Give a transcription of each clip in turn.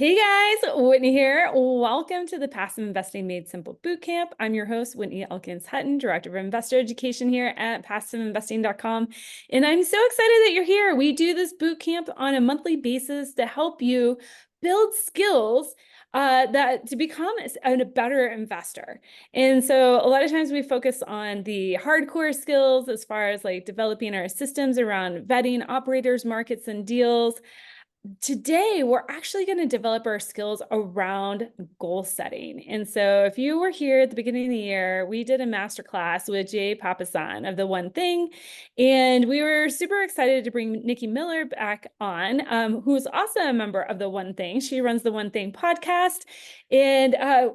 Hey guys, Whitney here. Welcome to the Passive Investing Made Simple Bootcamp. I'm your host, Whitney Elkins-Hutten, Director of Investor Education here at PassiveInvesting.com. And I'm so excited that you're here. We do this bootcamp on a monthly basis to help you build skills that to become a better investor. And so a lot of times we focus on the hardcore skills as far as like developing our systems around vetting operators, markets, and deals. Today, we're actually going to develop our skills around goal setting. And so if you were here at the beginning of the year, we did a masterclass with Jay Papasan of The One Thing. And we were super excited to bring Nikki Miller back on, who's also a member of The One Thing. She runs The One Thing podcast, and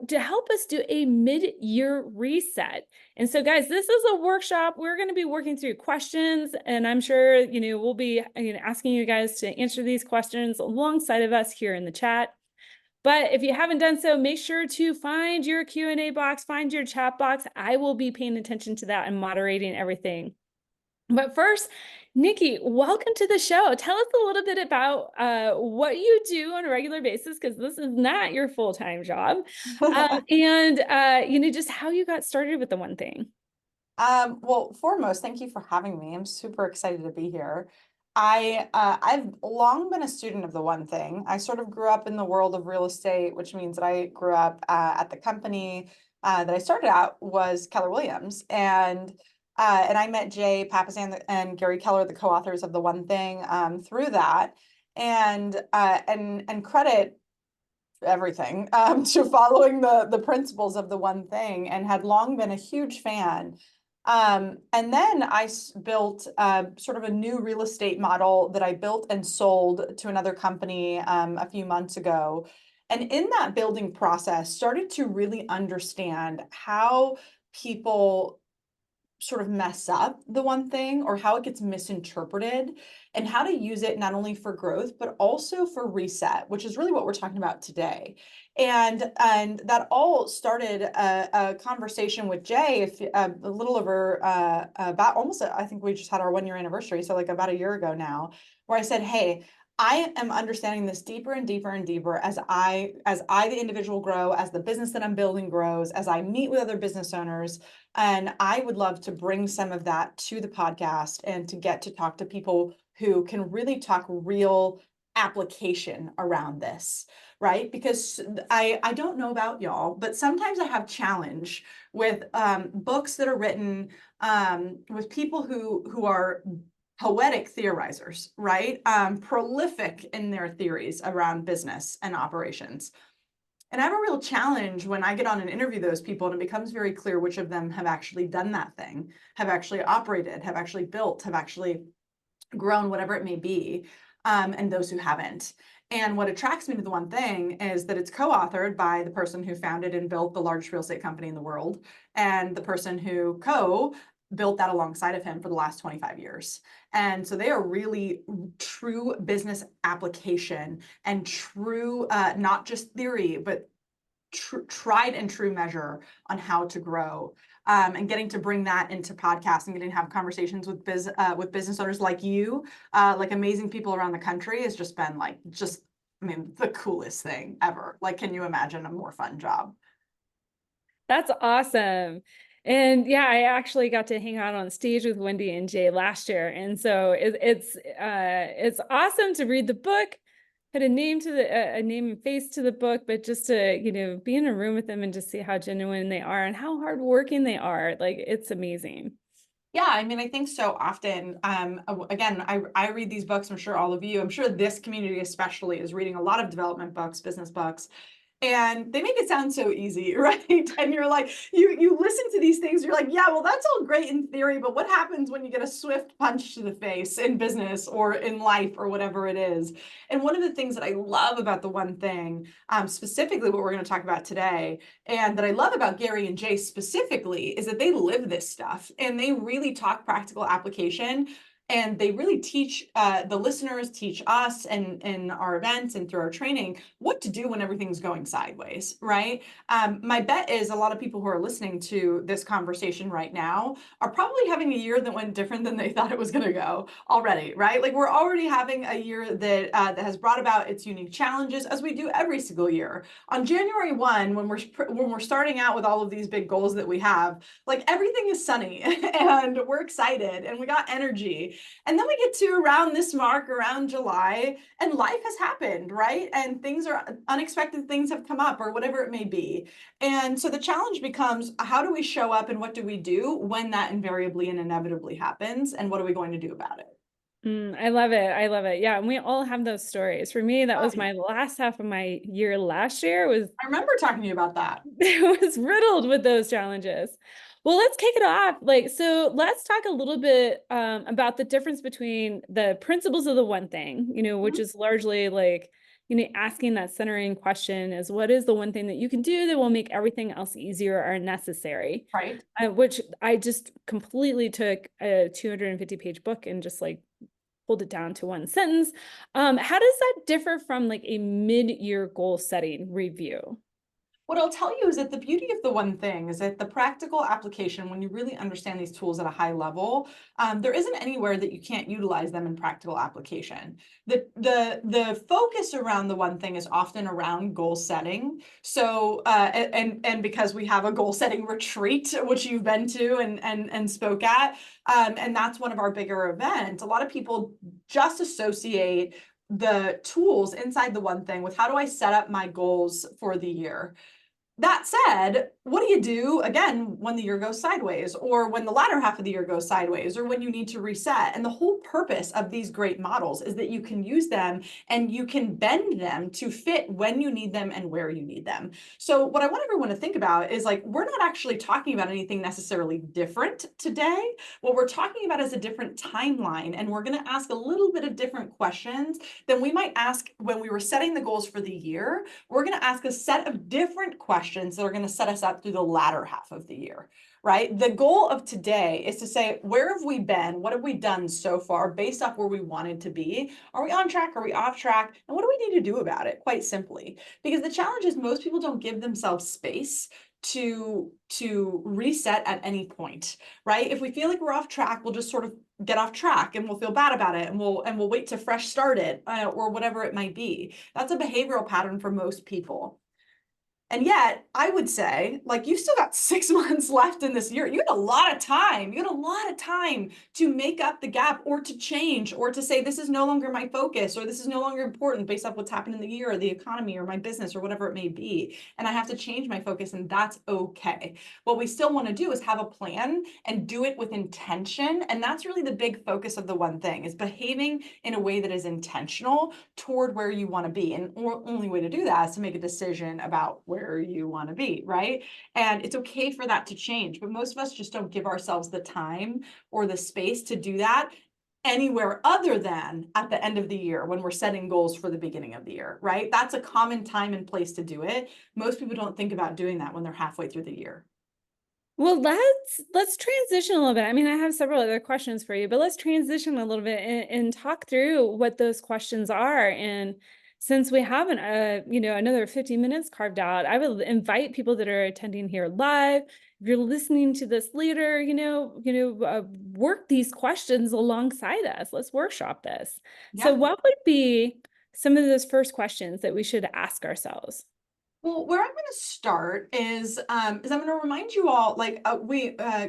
to help us do a mid-year reset. And so, guys, this is a workshop. We're going to be working through questions, and I'm sure, we'll be asking you guys to answer these questions alongside of us here in the chat. But if you haven't done so, make sure to find your Q&A box, find your chat box. I will be paying attention to that and moderating everything. But first, Nikki, welcome to the show. Tell us a little bit about what you do on a regular basis, because this is not your full-time job, and just how you got started with The One Thing. Well, foremost, thank you for having me. I'm super excited to be here. I've long been a student of The One Thing. I sort of grew up in the world of real estate, which means that I grew up at the company that I started out was Keller Williams, and I met Jay Papasan and Gary Keller, the co-authors of The One Thing, through that, and credit everything to following the principles of The One Thing, and had long been a huge fan. And then I built sort of a new real estate model that I built and sold to another company a few months ago. And in that building process, started to really understand how people sort of mess up The One Thing, or how it gets misinterpreted, and how to use it not only for growth but also for reset, which is really what we're talking about today. And that all started a conversation with Jay a little over about almost I think we just had our 1 year anniversary, so like about a year ago now, where I said, hey, I am understanding this deeper and deeper and deeper as I the individual grow, as the business that I'm building grows, as I meet with other business owners. And I would love to bring some of that to the podcast and to get to talk to people who can really talk real application around this, right? Because I don't know about y'all, but sometimes I have challenge with books that are written with people who are poetic theorizers, right? Prolific in their theories around business and operations. And I have a real challenge when I get on and interview those people, and it becomes very clear which of them have actually done that thing, have actually operated, have actually built, have actually grown, whatever it may be, and those who haven't. And what attracts me to The One Thing is that it's co-authored by the person who founded and built the largest real estate company in the world, and the person who built that alongside of him for the last 25 years. And so they are really true business application and true, not just theory, but tried and true measure on how to grow. And getting to bring that into podcasts and getting to have conversations with business owners like you, like amazing people around the country, has just been the coolest thing ever. Like, can you imagine a more fun job? That's awesome. And yeah, I actually got to hang out on stage with Wendy and Jay last year. And so it's awesome to read the book, put a name and face to the book, but just to, be in a room with them and just see how genuine they are and how hardworking they are. Like, it's amazing. Yeah, I mean, I think so often, again, I read these books. I'm sure all of you, I'm sure this community especially is reading a lot of development books, business books. And they make it sound so easy, right? And you're like, you listen to these things, you're like, yeah, well, that's all great in theory, but what happens when you get a swift punch to the face in business or in life or whatever it is? And one of the things that I love about The One Thing, specifically what we're going to talk about today, and that I love about Gary and Jay specifically, is that they live this stuff and they really talk practical application. And they really teach the listeners, teach us and in our events and through our training what to do when everything's going sideways, right? My bet is a lot of people who are listening to this conversation right now are probably having a year that went different than they thought it was going to go already, right? Like we're already having a year that that has brought about its unique challenges, as we do every single year. On January 1, when we're starting out with all of these big goals that we have, like everything is sunny and we're excited and we got energy. And then we get to around this mark, around July, and life has happened, right? And unexpected things have come up or whatever it may be. And so the challenge becomes, how do we show up and what do we do when that invariably and inevitably happens? And what are we going to do about it? I love it. I love it. Yeah. And we all have those stories. For me, that Oh, was my last half of my year last year was I remember talking to you about that. it was riddled with those challenges. Well, let's kick it off. So let's talk a little bit about the difference between the principles of the one thing, which is largely asking that centering question is what is the one thing that you can do that will make everything else easier or necessary? Right. Which I just completely took a 250-page book and just pulled it down to one sentence. How does that differ from a mid-year goal setting review? What I'll tell you is that the beauty of the one thing is that the practical application, when you really understand these tools at a high level, there isn't anywhere that you can't utilize them in practical application. The focus around the one thing is often around goal setting. So and because we have a goal setting retreat, which you've been to and spoke at, and that's one of our bigger events. A lot of people just associate the tools inside the one thing with how do I set up my goals for the year. That said, what do you do again when the year goes sideways or when the latter half of the year goes sideways or when you need to reset? And the whole purpose of these great models is that you can use them and you can bend them to fit when you need them and where you need them. So what I want everyone to think about is we're not actually talking about anything necessarily different today. What we're talking about is a different timeline, and we're going to ask a little bit of different questions than we might ask when we were setting the goals for the year. We're going to ask a set of different questions that are going to set us up through the latter half of the year, right? The goal of today is to say, where have we been? What have we done so far based off where we wanted to be? Are we on track? Are we off track? And what do we need to do about it? Quite simply, because the challenge is most people don't give themselves space to reset at any point, right? If we feel like we're off track, we'll just sort of get off track and we'll feel bad about it and we'll wait to fresh start it or whatever it might be. That's a behavioral pattern for most people. And yet, I would say, you still got 6 months left in this year. You had a lot of time. You had a lot of time to make up the gap or to change or to say, this is no longer my focus or this is no longer important based off what's happened in the year or the economy or my business or whatever it may be. And I have to change my focus, and that's okay. What we still want to do is have a plan and do it with intention. And that's really the big focus of the one thing, is behaving in a way that is intentional toward where you want to be. And the only way to do that is to make a decision about where you want to be, right? And it's okay for that to change, but most of us just don't give ourselves the time or the space to do that anywhere other than at the end of the year when we're setting goals for the beginning of the year, right? That's a common time and place to do it. Most people don't think about doing that when they're halfway through the year. Well, let's transition a little bit. I mean, I have several other questions for you, but let's transition a little bit and talk through what those questions are. And since we have another 50 minutes carved out, I would invite people that are attending here live. If you're listening to this later, work these questions alongside us. Let's workshop this. Yeah. So what would be some of those first questions that we should ask ourselves? Well, where I'm going to start is I'm going to remind you all,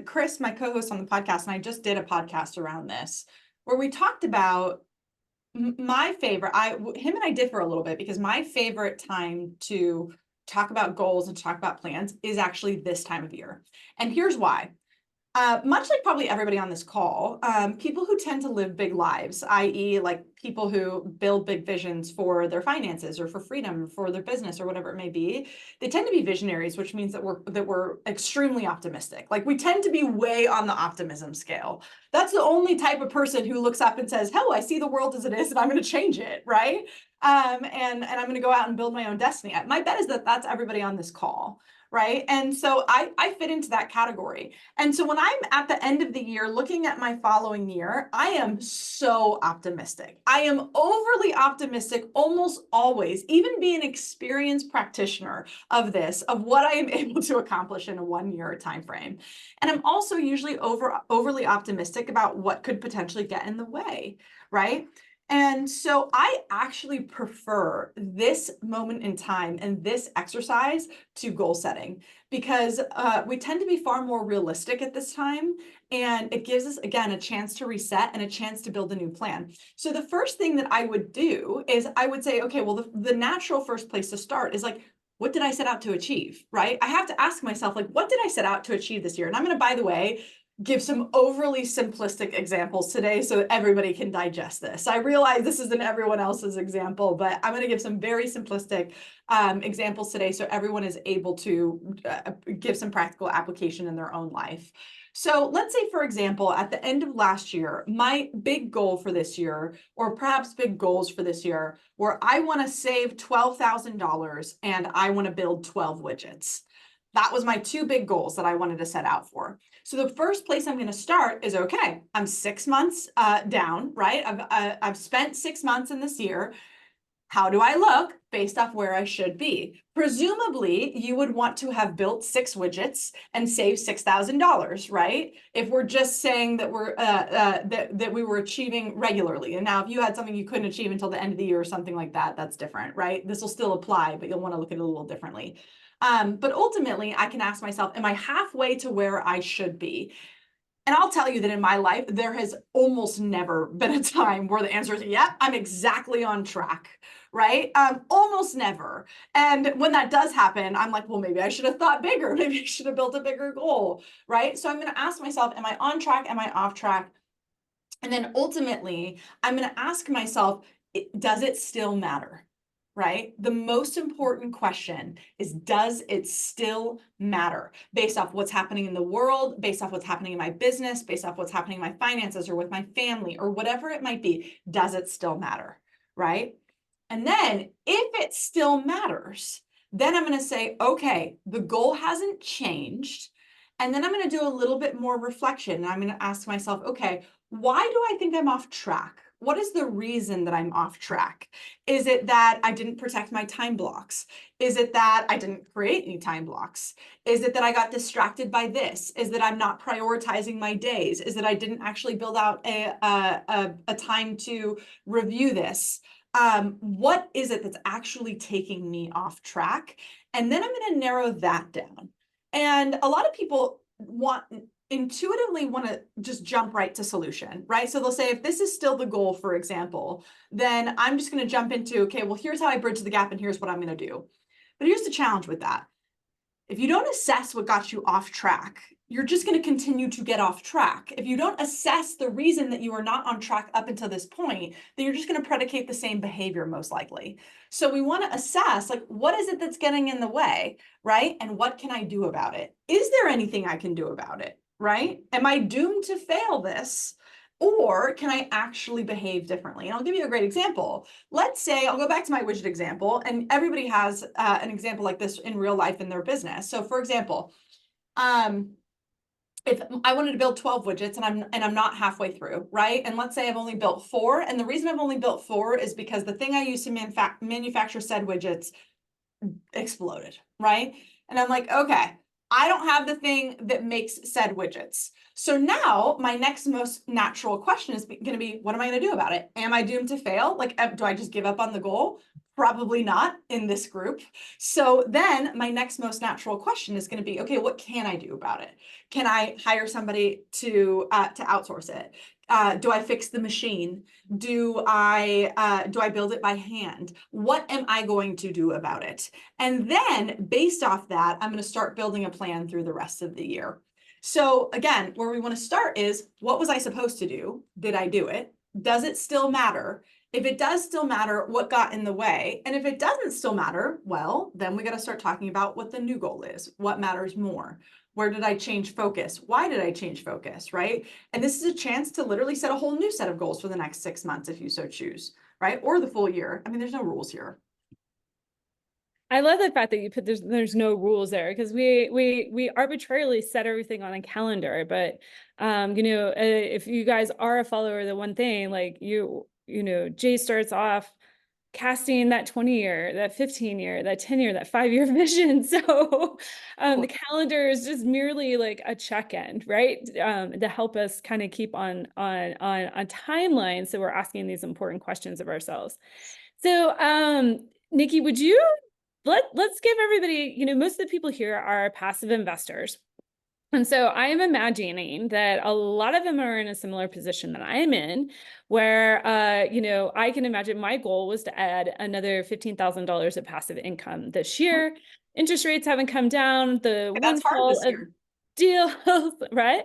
Chris, my co-host on the podcast, and I just did a podcast around this, where we talked about my favorite. Him and I differ a little bit because my favorite time to talk about goals and talk about plans is actually this time of year. And here's why. Much like probably everybody on this call, people who tend to live big lives, i.e. people who build big visions for their finances or for freedom, for their business or whatever it may be, they tend to be visionaries, which means that we're extremely optimistic. We tend to be way on the optimism scale. That's the only type of person who looks up and says, hell, I see the world as it is and I'm going to change it, right? and I'm going to go out and build my own destiny. My bet is that that's everybody on this call, right? And so I fit into that category. And so when I'm at the end of the year looking at my following year, I am so optimistic. I am overly optimistic almost always, even being an experienced practitioner of this, of what I am able to accomplish in a 1 year time frame. And I'm also usually overly optimistic about what could potentially get in the way, right? And so I actually prefer this moment in time and this exercise to goal setting, because we tend to be far more realistic at this time. And it gives us, again, a chance to reset and a chance to build a new plan. So the first thing that I would do is I would say, okay, well, the natural first place to start is like, what did I set out to achieve, right? I have to ask myself, like, what did I set out to achieve this year? And I'm going to, by the way, give some overly simplistic examples today so that everybody can digest this. I realize this isn't everyone else's example, but I'm going to give some very simplistic examples today so everyone is able to give some practical application in their own life. So let's say, for example, at the end of last year, my big goal for this year, or perhaps big goals for this year, were I want to save $12,000 and I want to build 12 widgets. That was my two big goals that I wanted to set out for. So the first place I'm going to start is, okay, I'm 6 months down, right? I've spent 6 months in this year. How do I look based off where I should be? Presumably, you would want to have built 6 widgets and saved $6,000, right? If we're just saying that we're that we were achieving regularly. And now, if you had something you couldn't achieve until the end of the year or something like that, that's different, right? This will still apply, but you'll want to look at it a little differently. But ultimately, I can ask myself, am I halfway to where I should be? And I'll tell you that in my life, there has almost never been a time where the answer is, yeah, I'm exactly on track, right? Almost never. And when that does happen, I'm like, well, maybe I should have thought bigger. Maybe I should have built a bigger goal, right? So I'm going to ask myself, am I on track? Am I off track? And then ultimately, I'm going to ask myself, does it still matter? Right? The most important question is, does it still matter based off what's happening in the world, based off what's happening in my business, based off what's happening in my finances or with my family or whatever it might be? Does it still matter? Right? And then if it still matters, then I'm going to say, okay, the goal hasn't changed. And then I'm going to do a little bit more reflection. And I'm going to ask myself, okay, why do I think I'm off track? What is the reason that I'm off track? Is it that I didn't protect my time blocks? Is it that I didn't create any time blocks? Is it that I got distracted by this? Is that I'm not prioritizing my days? Is that I didn't actually build out a time to review this? What is it that's actually taking me off track? And then I'm going to narrow that down. And a lot of people intuitively want to just jump right to solution, right? So they'll say, if this is still the goal, for example, then I'm just going to jump into, okay, well, here's how I bridge the gap and here's what I'm going to do. But here's the challenge with that. If you don't assess what got you off track, you're just going to continue to get off track. If you don't assess the reason that you are not on track up until this point, then you're just going to predicate the same behavior most likely. So we want to assess, like, what is it that's getting in the way, right? And what can I do about it? Is there anything I can do about it, right? Am I doomed to fail this? Or can I actually behave differently? And I'll give you a great example. Let's say, I'll go back to my widget example, and everybody has an example like this in real life in their business. So for example, if I wanted to build 12 widgets and I'm not halfway through, right? And let's say I've only built 4. And the reason I've only built 4 is because the thing I use to manufacture said widgets exploded, right? And I'm like, okay, I don't have the thing that makes said widgets. So now my next most natural question is going to be, what am I going to do about it? Am I doomed to fail? Like, do I just give up on the goal? Probably not in this group. So then my next most natural question is going to be, okay, what can I do about it? Can I hire somebody to outsource it? Do I fix the machine? Do I build it by hand? What am I going to do about it? And then based off that, I'm going to start building a plan through the rest of the year. So again, where we want to start is, what was I supposed to do? Did I do it? Does it still matter? If it does still matter, what got in the way? And if it doesn't still matter, well, then we got to start talking about what the new goal is. What matters more? Where did I change focus? Why did I change focus, right? And this is a chance to literally set a whole new set of goals for the next 6 months if you so choose, right? Or the full year. I mean, there's no rules here. I love the fact that you put there's no rules there, because we arbitrarily set everything on a calendar. But if you guys are a follower of the one thing, like Jay starts off casting that 20-year, that 15-year, that 10-year, that 5-year vision. So the calendar is just merely like a check-in, right? To help us kind of keep on timeline. So we're asking these important questions of ourselves. So Nikki, would you let's give everybody, most of the people here are passive investors. And so I am imagining that a lot of them are in a similar position that I am in, where, I can imagine my goal was to add another $15,000 of passive income this year. Interest rates haven't come down. The That's hard windfall this of year. deals, right?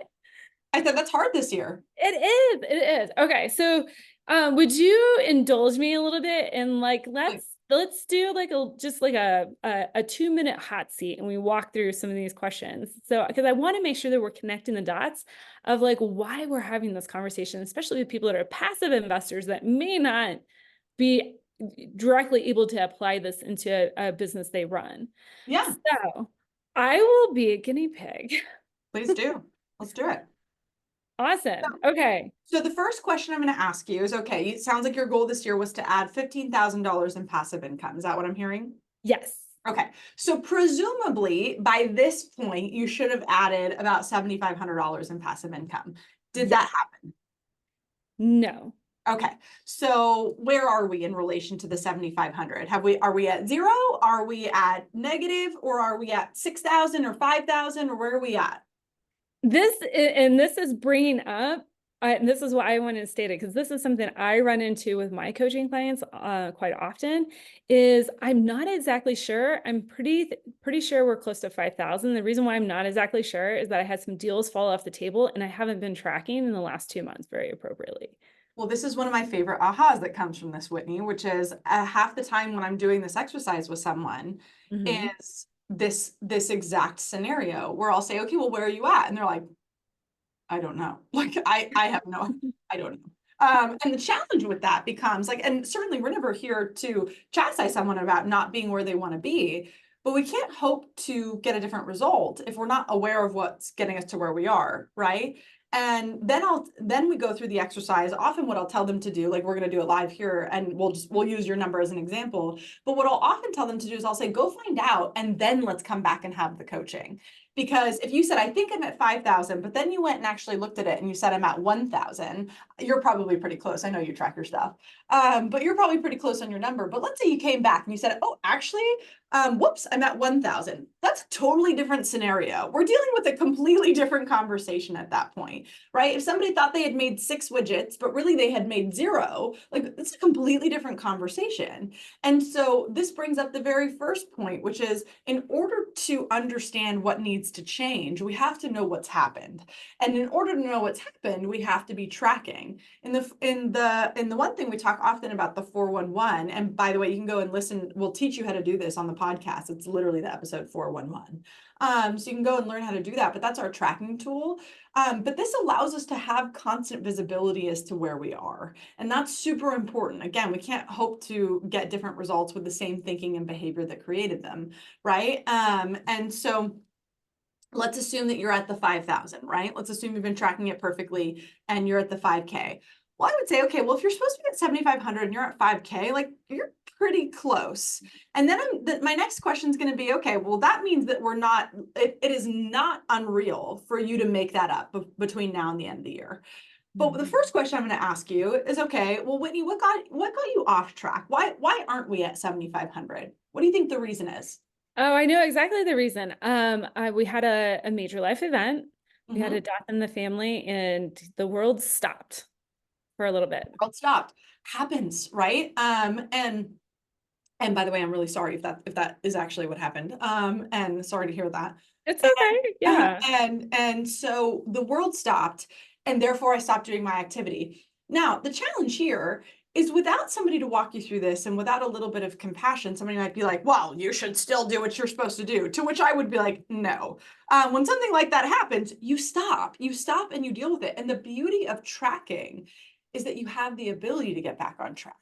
I said that's hard this year. It is. Okay. So, would you indulge me a little bit and let's do like a 2-minute hot seat, and we walk through some of these questions. So, because I want to make sure that we're connecting the dots of like why we're having this conversation, especially with people that are passive investors that may not be directly able to apply this into a business they run. Yeah, So, I will be a guinea pig. please do. Let's do it. Awesome. Okay. So the first question I'm going to ask you is, okay, it sounds like your goal this year was to add $15,000 in passive income. Is that what I'm hearing? Yes. Okay. So presumably by this point, you should have added about $7,500 in passive income. Did that happen? No. Okay. So where are we in relation to the 7,500? Are we at zero? Are we at negative? Or are we at 6,000 or 5,000? Or where are we at? This is bringing up, and this is what I want to state it, because this is something I run into with my coaching clients quite often, is I'm not exactly sure. I'm pretty sure we're close to 5,000. The reason why I'm not exactly sure is that I had some deals fall off the table, and I haven't been tracking in the last 2 months very appropriately. Well, this is one of my favorite ahas that comes from this, Whitney, which is half the time when I'm doing this exercise with someone is this exact scenario where I'll say, okay, well, where are you at? And they're like, I don't know. Like, I have no, I don't know. And the challenge with that becomes like, and certainly we're never here to chastise someone about not being where they want to be, but we can't hope to get a different result if we're not aware of what's getting us to where we are, right? And then we go through the exercise. Often what I'll tell them to do, like we're going to do it live here and we'll use your number as an example. But what I'll often tell them to do is I'll say, go find out and then let's come back and have the coaching. Because if you said, I think I'm at 5,000, but then you went and actually looked at it and you said I'm at 1,000, you're probably pretty close. I know you track your stuff, but you're probably pretty close on your number. But let's say you came back and you said, oh, actually, whoops, I'm at 1,000. That's a totally different scenario. We're dealing with a completely different conversation at that point, right? If somebody thought they had made 6 widgets, but really they had made 0, like it's a completely different conversation. And so this brings up the very first point, which is in order to understand what needs to change, we have to know what's happened. And in order to know what's happened, we have to be tracking. In the one thing we talk often about the 411, and by the way, you can go and listen, we'll teach you how to do this on the podcast. It's literally the episode 411. So you can go and learn how to do that, but that's our tracking tool. But this allows us to have constant visibility as to where we are. And that's super important. Again, we can't hope to get different results with the same thinking and behavior that created them, right? And so let's assume that you're at the 5,000, right? Let's assume you've been tracking it perfectly and you're at the 5K. Well, I would say, okay, well, if you're supposed to be at 7,500 and you're at 5K, like you're pretty close. And then my next question is going to be, okay, well, that means that we're not, it is not unreal for you to make that up between now and the end of the year. But the first question I'm going to ask you is, okay, well, Whitney, what got you off track? Why aren't we at 7,500? What do you think the reason is? Oh, I know exactly the reason. We had a major life event. We had a death in the family, and the world stopped for a little bit. The world stopped. Happens, right? And by the way, I'm really sorry if that is actually what happened. And sorry to hear that. It's okay. Yeah. And so the world stopped, and therefore I stopped doing my activity. Now, the challenge here is without somebody to walk you through this and without a little bit of compassion, somebody might be like, well, you should still do what you're supposed to do. To which I would be like, no. When something like that happens, you stop and you deal with it. And the beauty of tracking is that you have the ability to get back on track,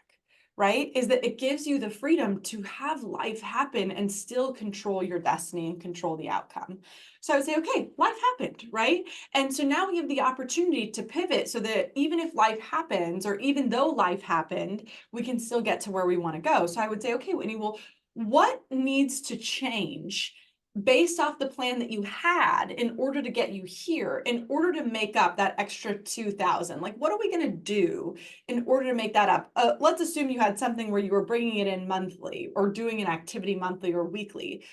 right? Is that it gives you the freedom to have life happen and still control your destiny and control the outcome. So I would say, okay, life happened, right? And so now we have the opportunity to pivot so that even if life happens, or even though life happened, we can still get to where we want to go. So I would say, okay, Whitney, well, what needs to change based off the plan that you had in order to get you here, in order to make up that extra 2,000? Like, what are we going to do in order to make that up? Let's assume you had something where you were bringing it in monthly or doing an activity monthly or weekly.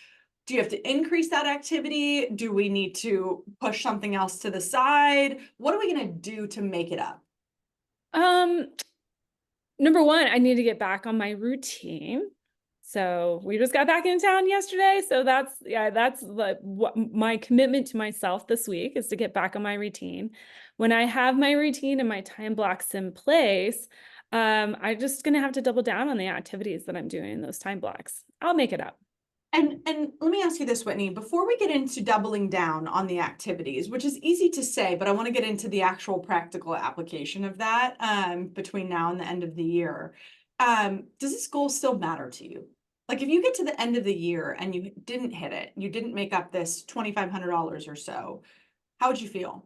Do you have to increase that activity? Do we need to push something else to the side? What are we going to do to make it up? Number one, I need to get back on my routine. So we just got back in town yesterday. So that's what my commitment to myself this week is, to get back on my routine. When I have my routine and my time blocks in place, I'm just going to have to double down on the activities that I'm doing in those time blocks. I'll make it up. And let me ask you this, Whitney, before we get into doubling down on the activities, which is easy to say, but I want to get into the actual practical application of that between now and the end of the year. Does this goal still matter to you? Like, if you get to the end of the year and you didn't hit it, you didn't make up this $2,500 or so, how would you feel?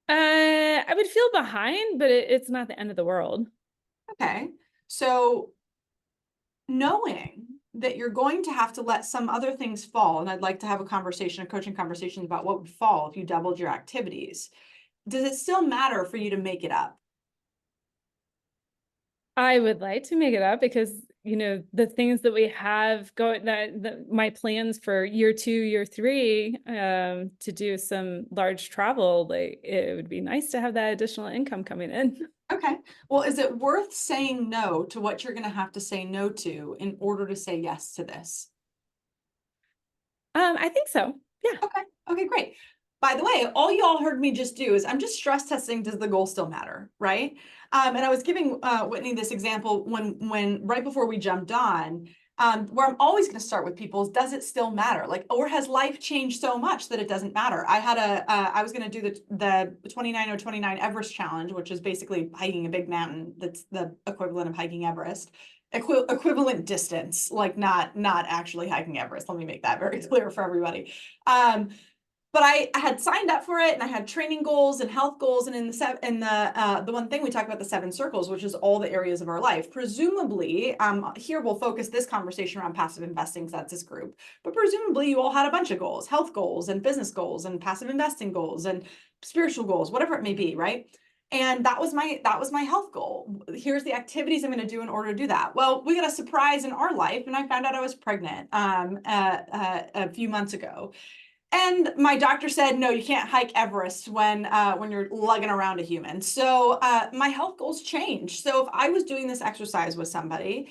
I would feel behind, but it's not the end of the world. Okay. So knowing that you're going to have to let some other things fall, and I'd like to have a coaching conversation about what would fall if you doubled your activities. Does it still matter for you to make it up? I would like to make it up because, the things that we have going, that my plans for year 2, year 3, to do some large travel, like, it would be nice to have that additional income coming in. Okay. Well, is it worth saying no to what you're going to have to say no to in order to say yes to this? I think so. Yeah. Okay. Okay, great. By the way, all you all heard me just do is I'm just stress testing, does the goal still matter, right? And I was giving Whitney this example when right before we jumped on, where I'm always going to start with people is, does it still matter? Like, or has life changed so much that it doesn't matter? I was going to do the 29/29 Everest challenge, which is basically hiking a big mountain. That's the equivalent of hiking Everest. Equivalent distance, like not actually hiking Everest. Let me make that very clear for everybody. But I had signed up for it, and I had training goals and health goals, and in the one thing we talk about, the 7 circles, which is all the areas of our life. Presumably, here we'll focus this conversation around passive investing because that's this group. But presumably, you all had a bunch of goals: health goals and business goals and passive investing goals and spiritual goals, whatever it may be, right? And that was my health goal. Here's the activities I'm going to do in order to do that. Well, we got a surprise in our life, and I found out I was pregnant a few months ago. And my doctor said, no, you can't hike Everest when you're lugging around a human. So my health goals changed. So if I was doing this exercise with somebody,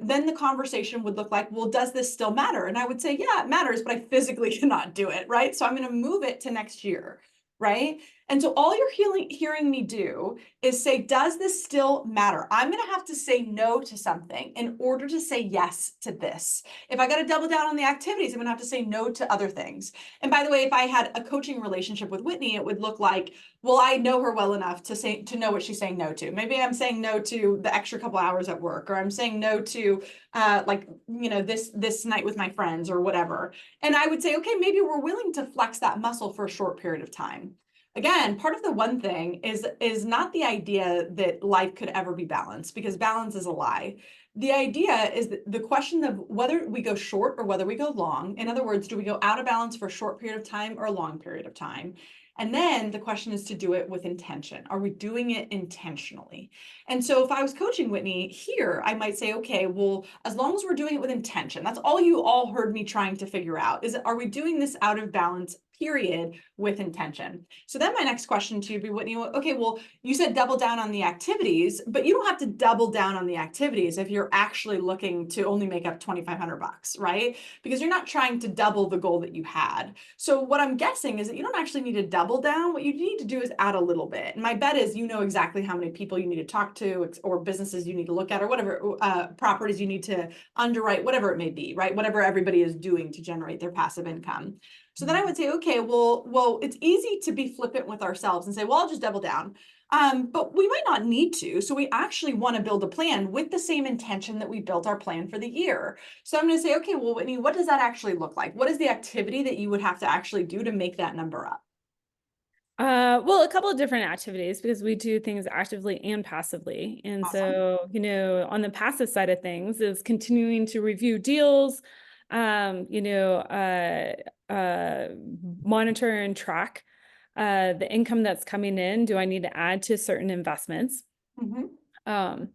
then the conversation would look like, well, does this still matter? And I would say, yeah, it matters, but I physically cannot do it, right? So I'm going to move it to next year, right? And so all you're hearing me do is say, does this still matter? I'm going to have to say no to something in order to say yes to this. If I got to double down on the activities, I'm going to have to say no to other things. And by the way, if I had a coaching relationship with Whitney, it would look like, well, I know her well enough to know what she's saying no to. Maybe I'm saying no to the extra couple hours at work, or I'm saying no to this night with my friends or whatever. And I would say, okay, maybe we're willing to flex that muscle for a short period of time. Again, part of the one thing is not the idea that life could ever be balanced, because balance is a lie. The idea is that the question of whether we go short or whether we go long. In other words, do we go out of balance for a short period of time or a long period of time? And then the question is to do it with intention. Are we doing it intentionally? And so if I was coaching Whitney here, I might say, okay, well, as long as we're doing it with intention, that's all you all heard me trying to figure out, is, are we doing this out of balance, period, with intention? So then my next question to you would be, Whitney, okay, well, you said double down on the activities, but you don't have to double down on the activities if you're actually looking to only make up $2,500, right? Because you're not trying to double the goal that you had. So what I'm guessing is that you don't actually need to double down. What you need to do is add a little bit. And my bet is you know exactly how many people you need to talk to, or businesses you need to look at, or whatever, properties you need to underwrite, whatever it may be, right? Whatever everybody is doing to generate their passive income. So then I would say, okay, well, it's easy to be flippant with ourselves and say, well, I'll just double down. But we might not need to. So we actually want to build a plan with the same intention that we built our plan for the year. So I'm going to say, okay, well, Whitney, what does that actually look like? What is the activity that you would have to actually do to make that number up? Well, a couple of different activities because we do things actively and passively. And Awesome. so, on the passive side of things is continuing to review deals, um, you know, uh, uh, monitor and track the income that's coming in. Do I need to add to certain investments? Mhm. Um,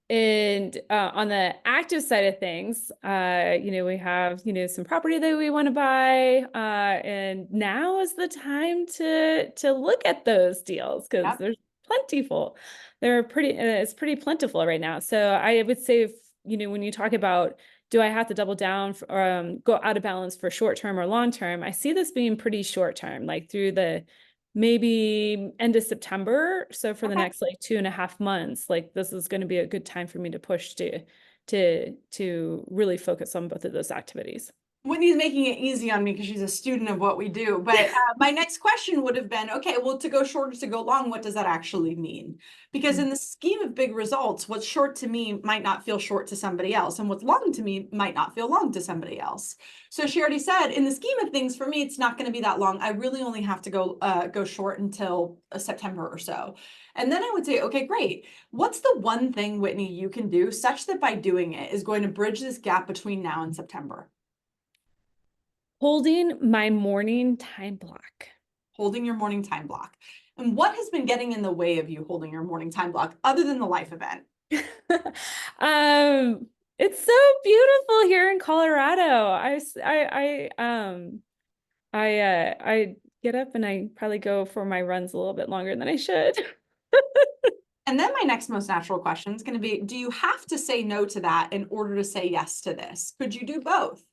and on the active side of things, we have, some property that we want to buy. And now is the time to look at those deals because Yep. there's plentiful. It's pretty plentiful right now. So I would say, when you talk about, do I have to double down go out of balance for short term or long term? I see this being pretty short term, like through the maybe end of September. So for the Okay. next like 2.5 months, like this is going to be a good time for me to push to really focus on both of those activities. Whitney's making it easy on me because she's a student of what we do. But my next question would have been, okay, well, to go short or to go long, what does that actually mean? Because in the scheme of big results, what's short to me might not feel short to somebody else, and what's long to me might not feel long to somebody else. So she already said, in the scheme of things, for me, it's not going to be that long. I really only have to go short until September or so. And then I would say, okay, great. What's the one thing, Whitney, you can do such that by doing it is going to bridge this gap between now and September? Holding my morning time block. Holding your morning time block. And what has been getting in the way of you holding your morning time block other than the life event? It's so beautiful here in Colorado. I get up and I probably go for my runs a little bit longer than I should. And then my next most natural question is going to be, do you have to say no to that in order to say yes to this? Could you do both?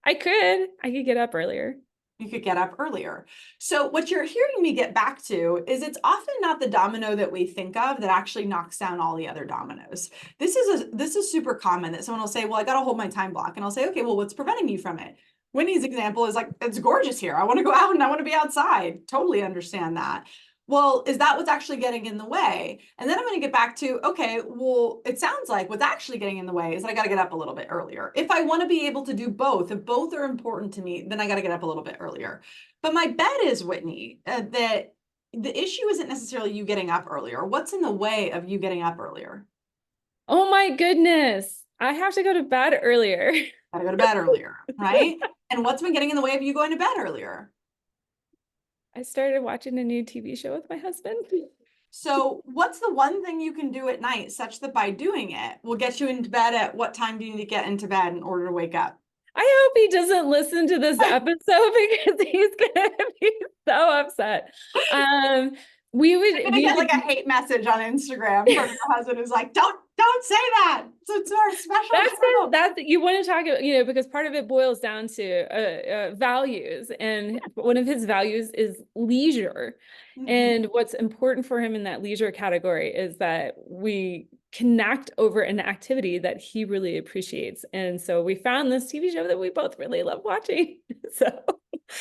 I could get up earlier. You could get up earlier. So what you're hearing me get back to is it's often not the domino that we think of that actually knocks down all the other dominoes. This is super common that someone will say, well, I got to hold my time block. And I'll say, okay, well, what's preventing you from it? Winnie's example is like, it's gorgeous here. I want to go out and I want to be outside. Totally understand that. Well, is that what's actually getting in the way? And then I'm going to get back to, okay, well, it sounds like what's actually getting in the way is that I got to get up a little bit earlier. If I want to be able to do both, if both are important to me, then I got to get up a little bit earlier. But my bet is, Whitney, that the issue isn't necessarily you getting up earlier. What's in the way of you getting up earlier? Oh my goodness. I have to go to bed earlier. Got to go to bed earlier, right? And what's been getting in the way of you going to bed earlier? I started watching a new TV show with my husband. So what's the one thing you can do at night such that by doing it will get you into bed at what time do you need to get into bed in order to wake up? I hope he doesn't listen to this episode because he's gonna be so upset. We would I'm gonna get like a hate message on Instagram from your husband who's like, don't say that. So it's our special show. that's you want to talk about, because part of it boils down to values, and one of his values is leisure. And what's important for him in that leisure category is that we connect over an activity that he really appreciates. And so we found this TV show that we both really love watching. So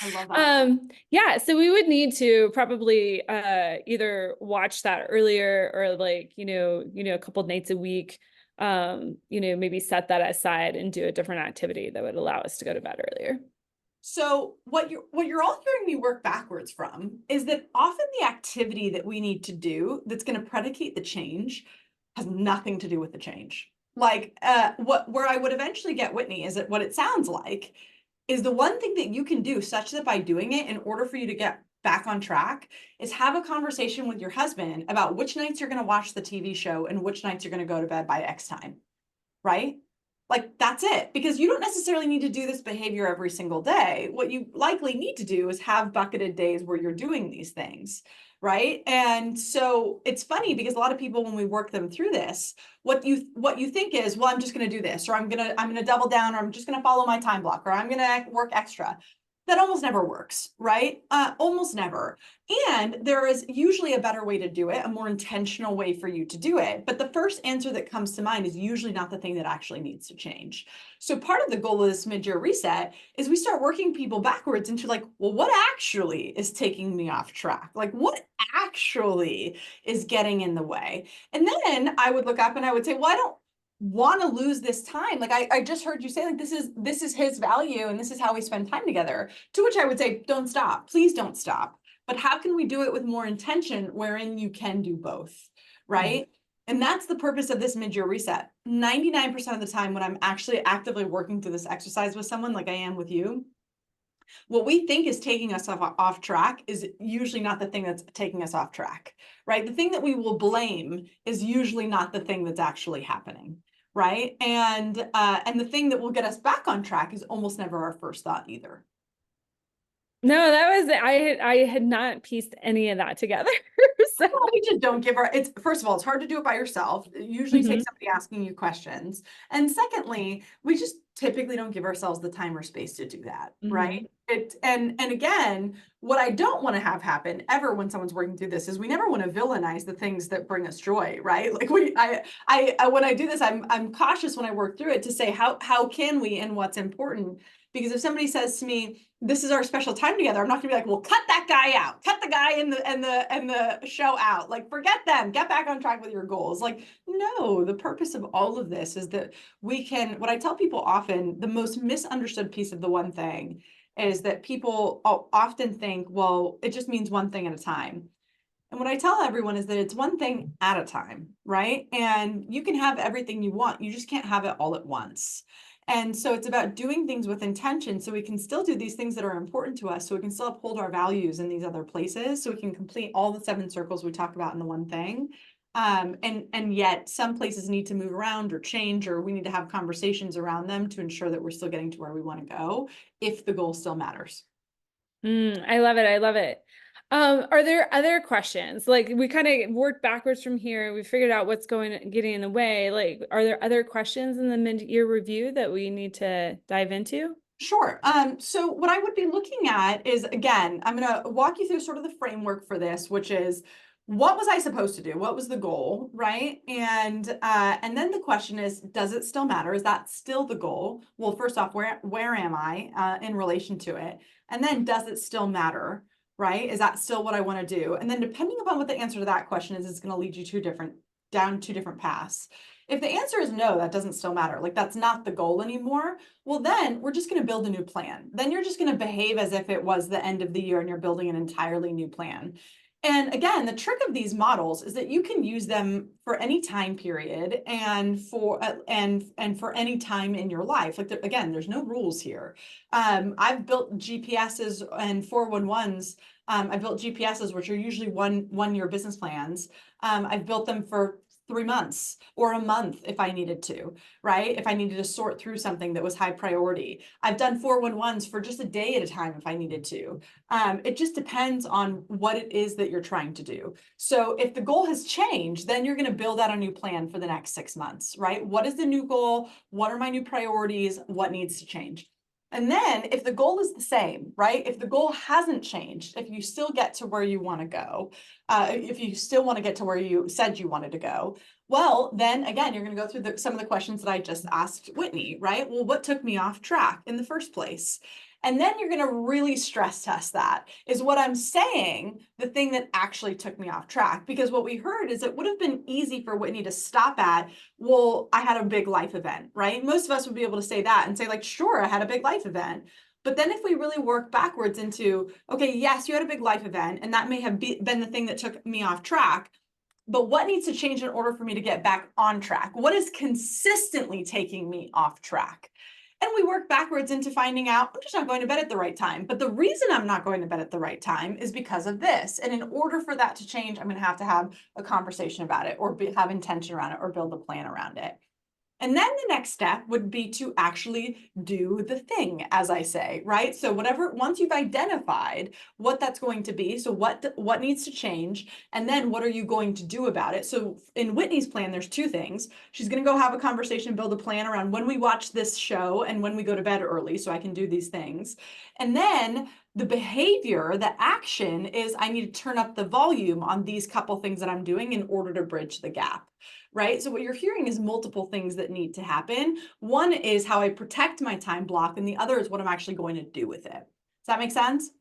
I love that. yeah, so we would need to probably either watch that earlier or like, a couple of nights a week, maybe set that aside and do a different activity that would allow us to go to bed earlier. So what you're all hearing me work backwards from is that often the activity that we need to do that's going to predicate the change has nothing to do with the change. Like where I would eventually get Whitney is that what it sounds like is the one thing that you can do such that by doing it, in order for you to get back on track, is have a conversation with your husband about which nights you're going to watch the TV show and which nights you're going to go to bed by X time, right? Like that's it, because you don't necessarily need to do this behavior every single day. What you likely need to do is have bucketed days where you're doing these things, right? And so it's funny because a lot of people, when we work them through this, what you think is, well, I'm just going to do this, or I'm going to double down, or I'm just going to follow my time block, or I'm going to work extra. That almost never works, right? Almost never. And there is usually a better way to do it, a more intentional way for you to do it. But the first answer that comes to mind is usually not the thing that actually needs to change. So part of the goal of this mid-year reset is we start working people backwards into like, well, what actually is taking me off track? Like what actually is getting in the way? And then I would look up and I would say, well, I don't want to lose this time. Like I just heard you say, like, this is his value and this is how we spend time together. To which I would say, don't stop. Please don't stop. But how can we do it with more intention wherein you can do both, right? And that's the purpose of this mid-year reset. 99% of the time when I'm actually actively working through this exercise with someone like I am with you, what we think is taking us off track is usually not the thing that's taking us off track, right? The thing that we will blame is usually not the thing that's actually happening, right? And the thing that will get us back on track is almost never our first thought either. No, that was I had not pieced any of that together. So Well, we just don't give our, it's, first of all, it's hard to do it by yourself. It usually takes somebody asking you questions. And secondly, we just typically don't give ourselves the time or space to do that, right? And again, what I don't want to have happen ever when someone's working through this is we never want to villainize the things that bring us joy, right? Like I when I do this, I'm cautious when I work through it to say how can we and what's important. Because if somebody says to me, this is our special time together, I'm not gonna be like, well, cut that guy out, cut the guy and the show out, like forget them, get back on track with your goals. Like, no, the purpose of all of this is that we can, what I tell people often, the most misunderstood piece of the one thing is that people often think, well, it just means one thing at a time. And what I tell everyone is that it's one thing at a time, right? And you can have everything you want, you just can't have it all at once. And so it's about doing things with intention so we can still do these things that are important to us, so we can still uphold our values in these other places, so we can complete all the 7 circles we talked about in the one thing. And yet some places need to move around or change, or we need to have conversations around them to ensure that we're still getting to where we want to go if the goal still matters. I love it. I love it. Are there other questions? Like we kind of worked backwards from here. We figured out what's getting in the way. Like, are there other questions in the mid-year review that we need to dive into? Sure. So what I would be looking at is, again, I'm going to walk you through sort of the framework for this, which is what was I supposed to do? What was the goal, right? And then the question is, does it still matter? Is that still the goal? Well, first off, where am I in relation to it? And then does it still matter? Right? Is that still what I want to do? And then depending upon what the answer to that question is, it's going to lead you to down 2 different paths. If the answer is no, that doesn't still matter, like that's not the goal anymore, well, then we're just going to build a new plan. Then you're just going to behave as if it was the end of the year and you're building an entirely new plan. And again, the trick of these models is that you can use them for any time period and for any time in your life. Like again, there's no rules here. I've built GPSs and 411s. I built GPSs, which are usually one year business plans. I've built them for 3 months or a month if I needed to, right? If I needed to sort through something that was high priority. I've done 411s for just a day at a time if I needed to. It just depends on what it is that you're trying to do. So if the goal has changed, then you're going to build out a new plan for the next 6 months, right? What is the new goal? What are my new priorities? What needs to change? And then if the goal is the same, right? If the goal hasn't changed, if you still get to where you want to go, if you still want to get to where you said you wanted to go, well, then again, you're going to go through some of the questions that I just asked Whitney, right? Well, what took me off track in the first place? And then you're going to really stress test that. Is what I'm saying the thing that actually took me off track? Because what we heard is it would have been easy for Whitney to stop at, well, I had a big life event, right? Most of us would be able to say that and say like, sure, I had a big life event. But then if we really work backwards into, okay, yes, you had a big life event, and that may have been the thing that took me off track. But what needs to change in order for me to get back on track? What is consistently taking me off track? And we work backwards into finding out, I'm just not going to bed at the right time. But the reason I'm not going to bed at the right time is because of this. And in order for that to change, I'm going to have a conversation about it, or have intention around it, or build a plan around it. And then the next step would be to actually do the thing, as I say, right? So once you've identified what that's going to be, so what needs to change, and then what are you going to do about it? So in Whitney's plan, there's two things. She's going to go have a conversation, build a plan around when we watch this show and when we go to bed early, so I can do these things. And then the behavior, the action is I need to turn up the volume on these couple things that I'm doing in order to bridge the gap. Right? So what you're hearing is multiple things that need to happen. One is how I protect my time block, and the other is what I'm actually going to do with it. Does that make sense?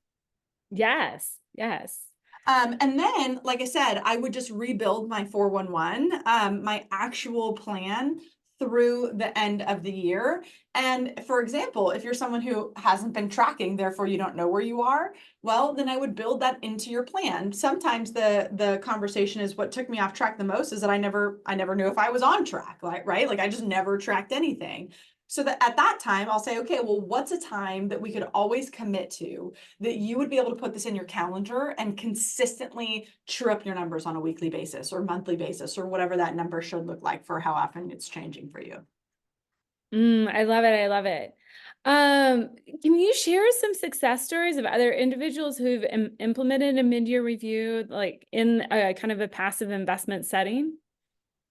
Yes. Yes. And then, like I said, I would just rebuild my 411, my actual plan through the end of the year. And for example, if you're someone who hasn't been tracking, therefore you don't know where you are, well, then I would build that into your plan. Sometimes the conversation is what took me off track the most is that I never knew if I was on track, right? Like I just never tracked anything. So that at that time, I'll say, okay, well, what's a time that we could always commit to that you would be able to put this in your calendar and consistently true up your numbers on a weekly basis or monthly basis or whatever that number should look like for how often it's changing for you. I love it. I love it. Can you share some success stories of other individuals who've implemented a mid-year review, like in a kind of a passive investment setting?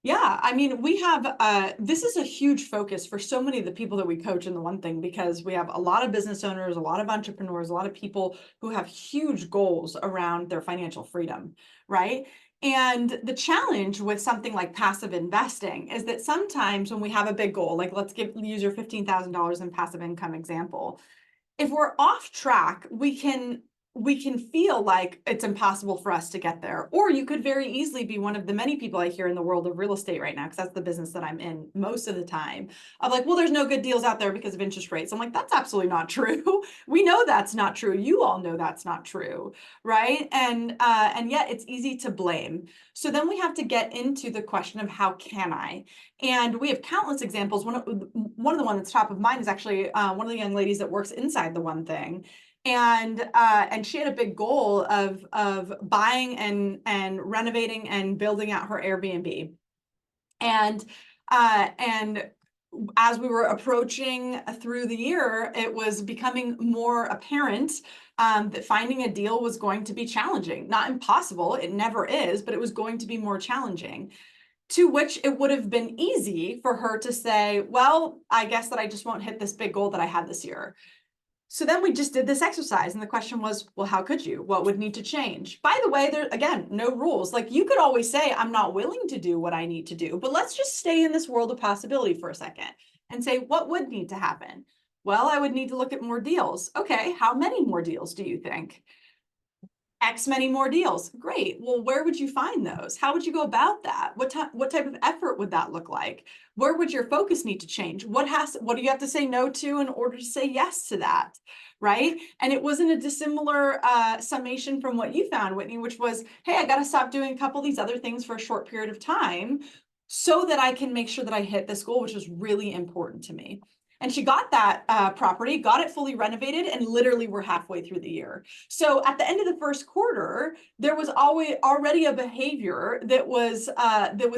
Yeah, I mean, we have, this is a huge focus for so many of the people that we coach in the one thing, because we have a lot of business owners, a lot of entrepreneurs, a lot of people who have huge goals around their financial freedom, right? And the challenge with something like passive investing is that sometimes when we have a big goal, like use your $15,000 in passive income example, if we're off track, we can feel like it's impossible for us to get there. Or you could very easily be one of the many people I hear in the world of real estate right now, because that's the business that I'm in most of the time, of like, well, there's no good deals out there because of interest rates. I'm like, that's absolutely not true. We know that's not true. You all know that's not true, right? And yet it's easy to blame. So then we have to get into the question of how can I? And we have countless examples. One of the one that's top of mind is actually one of the young ladies that works inside the one thing. And she had a big goal of buying and renovating and building out her Airbnb. And as we were approaching through the year, it was becoming more apparent that finding a deal was going to be challenging. Not impossible, it never is, but it was going to be more challenging. To which it would have been easy for her to say, well, I guess that I just won't hit this big goal that I had this year. So then we just did this exercise, and the question was, well, how could you? What would need to change? By the way, there, again, no rules. Like you could always say, I'm not willing to do what I need to do, but let's just stay in this world of possibility for a second and say, what would need to happen? Well, I would need to look at more deals. Okay, how many more deals do you think? X many more deals. Great. Well, where would you find those? How would you go about that? What type of effort would that look like? Where would your focus need to change? What do you have to say no to in order to say yes to that? Right? And it wasn't a dissimilar summation from what you found, Whitney, which was, hey, I got to stop doing a couple of these other things for a short period of time so that I can make sure that I hit this goal, which was really important to me. And she got that property, got it fully renovated, and literally we're halfway through the year. So at the end of the first quarter, there was already a behavior that was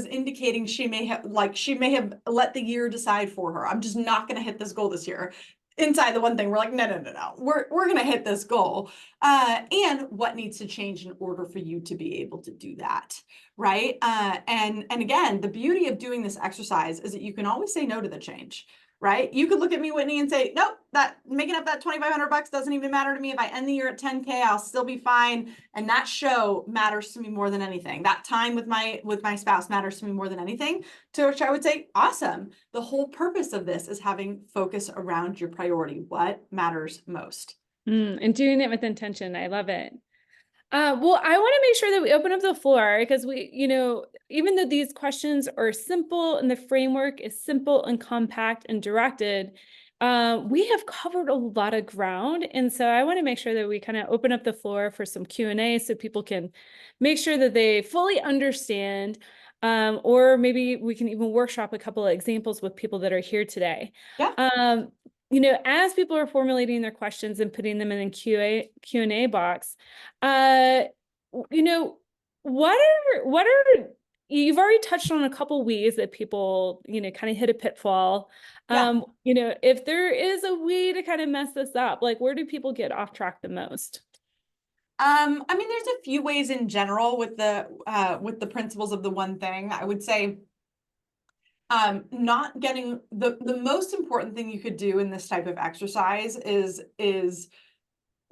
indicating she may have let the year decide for her. I'm just not going to hit this goal this year. Inside the one thing, we're like, no. We're going to hit this goal. And what needs to change in order for you to be able to do that, right? And again, the beauty of doing this exercise is that you can always say no to the change. Right? You could look at me, Whitney, and say, nope, that making up that $2,500 doesn't even matter to me. If I end the year at 10K, I'll still be fine. And that show matters to me more than anything. That time with my spouse matters to me more than anything. To which I would say, awesome. The whole purpose of this is having focus around your priority. What matters most? And doing it with intention. I love it. Well, I want to make sure that we open up the floor because even though these questions are simple and the framework is simple and compact and directed, we have covered a lot of ground. And so I want to make sure that we kind of open up the floor for some Q&A so people can make sure that they fully understand, or maybe we can even workshop a couple of examples with people that are here today. Yeah. As people are formulating their questions and putting them in the Q&A box, what are you've already touched on a couple ways that people, kind of hit a pitfall. Yeah. If there is a way to kind of mess this up, like where do people get off track the most? I mean, there's a few ways in general with the principles of the one thing. I would say not getting the most important thing you could do in this type of exercise is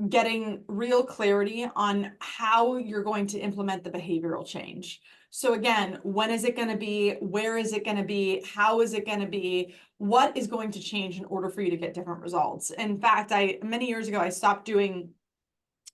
getting real clarity on how you're going to implement the behavioral change. So again, when is it going to be? Where is it going to be? How is it going to be? What is going to change in order for you to get different results? In fact, many years ago, I stopped doing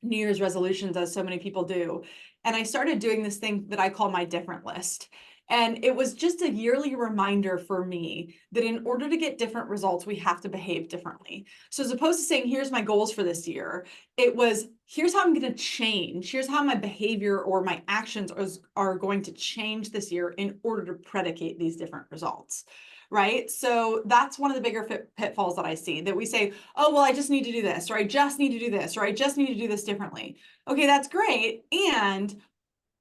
New Year's resolutions, as so many people do. And I started doing this thing that I call my different list. And it was just a yearly reminder for me that in order to get different results, we have to behave differently. So as opposed to saying, here's my goals for this year, it was, here's how I'm going to change. Here's how my behavior or my actions are going to change this year in order to predicate these different results. Right. So that's one of the bigger pitfalls that I see, that we say, oh, well, I just need to do this, or I just need to do this, or I just need to do this differently. Okay, that's great. And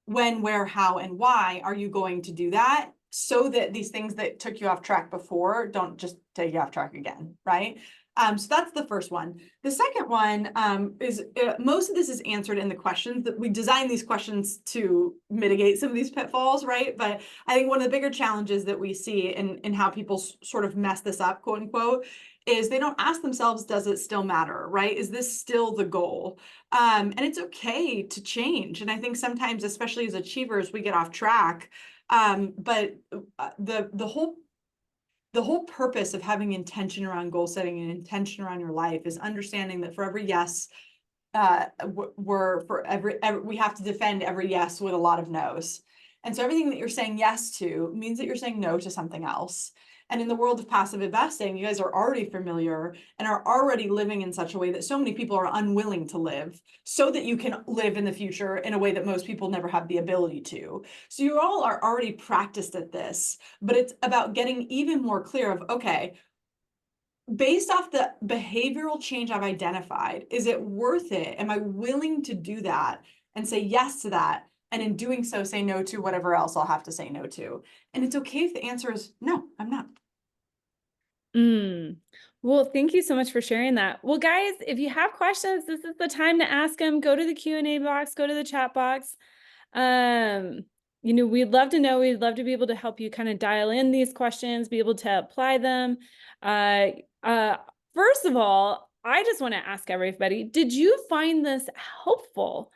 when, where, how, and why are you going to do that so that these things that took you off track before don't just take you off track again, right? So that's the first one. The second one is most of this is answered in the questions. That we design these questions to mitigate some of these pitfalls, right? But I think one of the bigger challenges that we see in how people sort of mess this up, quote unquote, is they don't ask themselves, does it still matter, right? Is this still the goal? And it's okay to change. And I think sometimes, especially as achievers, we get off track. But the whole purpose of having intention around goal setting and intention around your life is understanding that for every yes, we have to defend every yes with a lot of no's. And so everything that you're saying yes to means that you're saying no to something else. And in the world of passive investing, you guys are already familiar and are already living in such a way that so many people are unwilling to live so that you can live in the future in a way that most people never have the ability to. So you all are already practiced at this, but it's about getting even more clear of, okay, based off the behavioral change I've identified, is it worth it? Am I willing to do that and say yes to that? And in doing so, say no to whatever else I'll have to say no to. And it's okay if the answer is no, I'm not. Well, thank you so much for sharing that. Well, guys, if you have questions, this is the time to ask them. Go to the Q&A box, go to the chat box. We'd love to know. We'd love to be able to help you kind of dial in these questions, be able to apply them. First of all, I just want to ask everybody, did you find this helpful?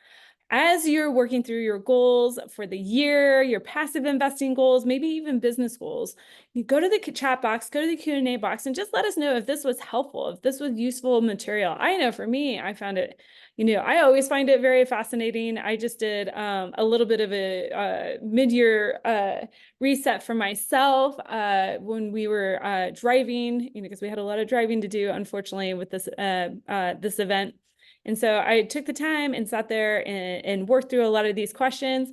As you're working through your goals for the year, your passive investing goals, maybe even business goals, you go to the chat box, go to the Q&A box, and just let us know if this was helpful, if this was useful material. I know for me, I found it, I always find it very fascinating. I just did a little bit of a mid-year reset for myself when we were driving, because we had a lot of driving to do, unfortunately, with this event. And so I took the time and sat there and worked through a lot of these questions.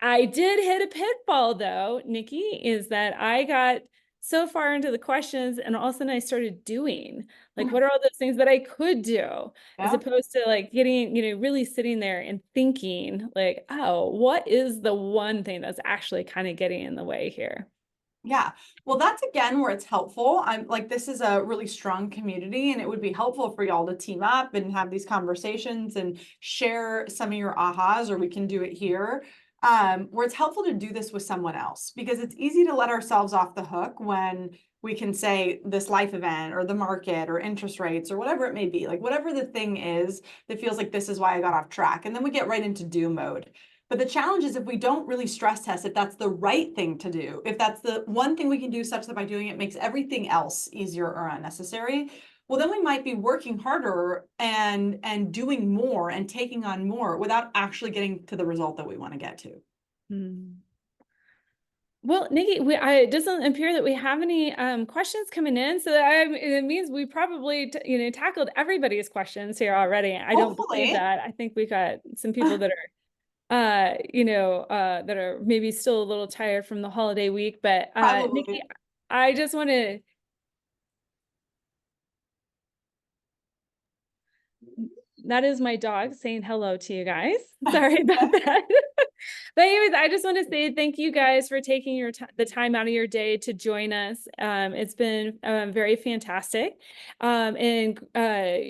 I did hit a pitfall though, Nikki, is that I got so far into the questions and all of a sudden I started doing, like, what are all those things that I could do, as opposed to like getting, really sitting there and thinking like, oh, what is the one thing that's actually kind of getting in the way here? Yeah, well, that's again where it's helpful. I'm like, this is a really strong community, and it would be helpful for y'all to team up and have these conversations and share some of your ahas, or we can do it here. Where it's helpful to do this with someone else, because it's easy to let ourselves off the hook when we can say this life event or the market or interest rates or whatever it may be, like whatever the thing is that feels like this is why I got off track. And then we get right into do mode. But the challenge is if we don't really stress test if that's the right thing to do, if that's the one thing we can do such that by doing it makes everything else easier or unnecessary, well, then we might be working harder and doing more and taking on more without actually getting to the result that we want to get to. Well, Nikki, it doesn't appear that we have any questions coming in, so it means we probably tackled everybody's questions here already. I don't believe that. I think we got some people that are that are maybe still a little tired from the holiday week. But Nikki, I just want to That is my dog saying hello to you guys. Sorry about that. But anyways, I just want to say thank you guys for taking the time out of your day to join us. It's been very fantastic and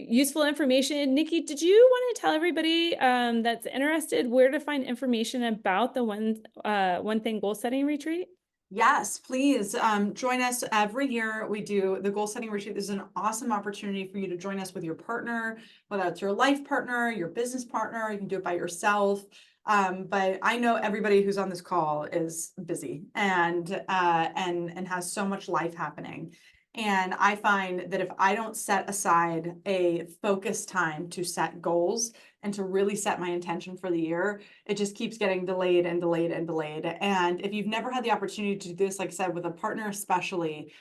useful information. Nikki, did you want to tell everybody that's interested where to find information about the one thing goal setting retreat? Yes, please join us every year. We do the goal setting retreat. This is an awesome opportunity for you to join us with your partner, whether it's your life partner, your business partner. You can do it by yourself. But I know everybody who's on this call is busy and has so much life happening. And I find that if I don't set aside a focused time to set goals and to really set my intention for the year, it just keeps getting delayed and delayed and delayed. And if you've never had the opportunity to do this, like I said, with a partner especially,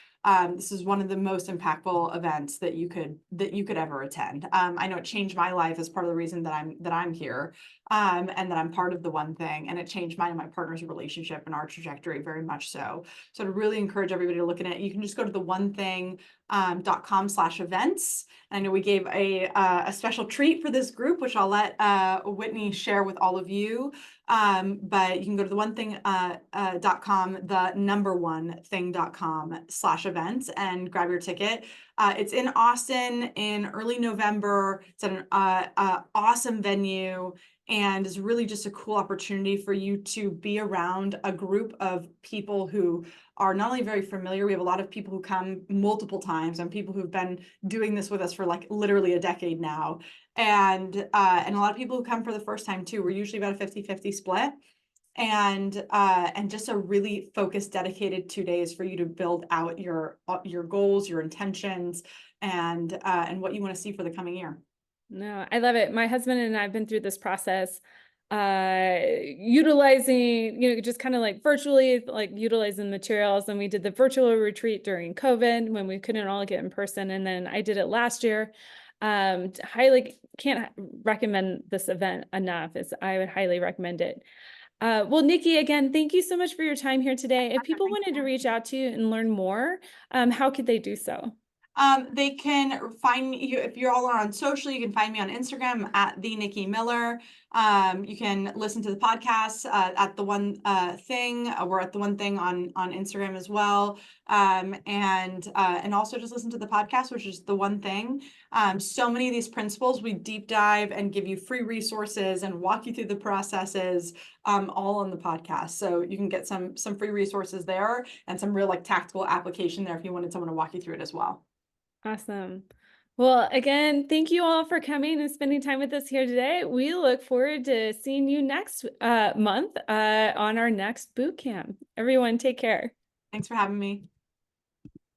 this is one of the most impactful events that you could ever attend. I know it changed my life as part of the reason that I'm here, and that I'm part of the one thing, and it changed mine and my partner's relationship and our trajectory very much so. So to really encourage everybody to look at it, you can just go to the one thing .com/events. I know we gave a special treat for this group, which I'll let Whitney share with all of you. But you can go to the one thing .com, the number one thing.com/events and grab your ticket. It's in Austin in early November. It's at an awesome venue. And it's really just a cool opportunity for you to be around a group of people who are not only very familiar. We have a lot of people who come multiple times and people who've been doing this with us for like literally a decade now. And a lot of people who come for the first time too. We're usually about a 50-50 split. And just a really focused, dedicated 2 days for you to build out your goals, your intentions, and what you want to see for the coming year. No, I love it. My husband and I have been through this process, utilizing, just kind of like virtually, like utilizing materials. And we did the virtual retreat during COVID when we couldn't all get in person. And then I did it last year. Highly can't recommend this event enough. I would highly recommend it. Well, Nikki, again, thank you so much for your time here today. If people wanted to reach out to you and learn more, how could they do so? They can find you if you're all on social. You can find me on Instagram at the Nikki Miller. You can listen to the podcast at the one thing. We're at the one thing on Instagram as well, and also just listen to the podcast, which is the one thing. So many of these principles we deep dive and give you free resources and walk you through the processes, all on the podcast. So you can get some free resources there and some real like tactical application there if you wanted someone to walk you through it as well. Awesome. Well, again, thank you all for coming and spending time with us here today. We look forward to seeing you next month on our next boot camp. Everyone, take care. Thanks for having me.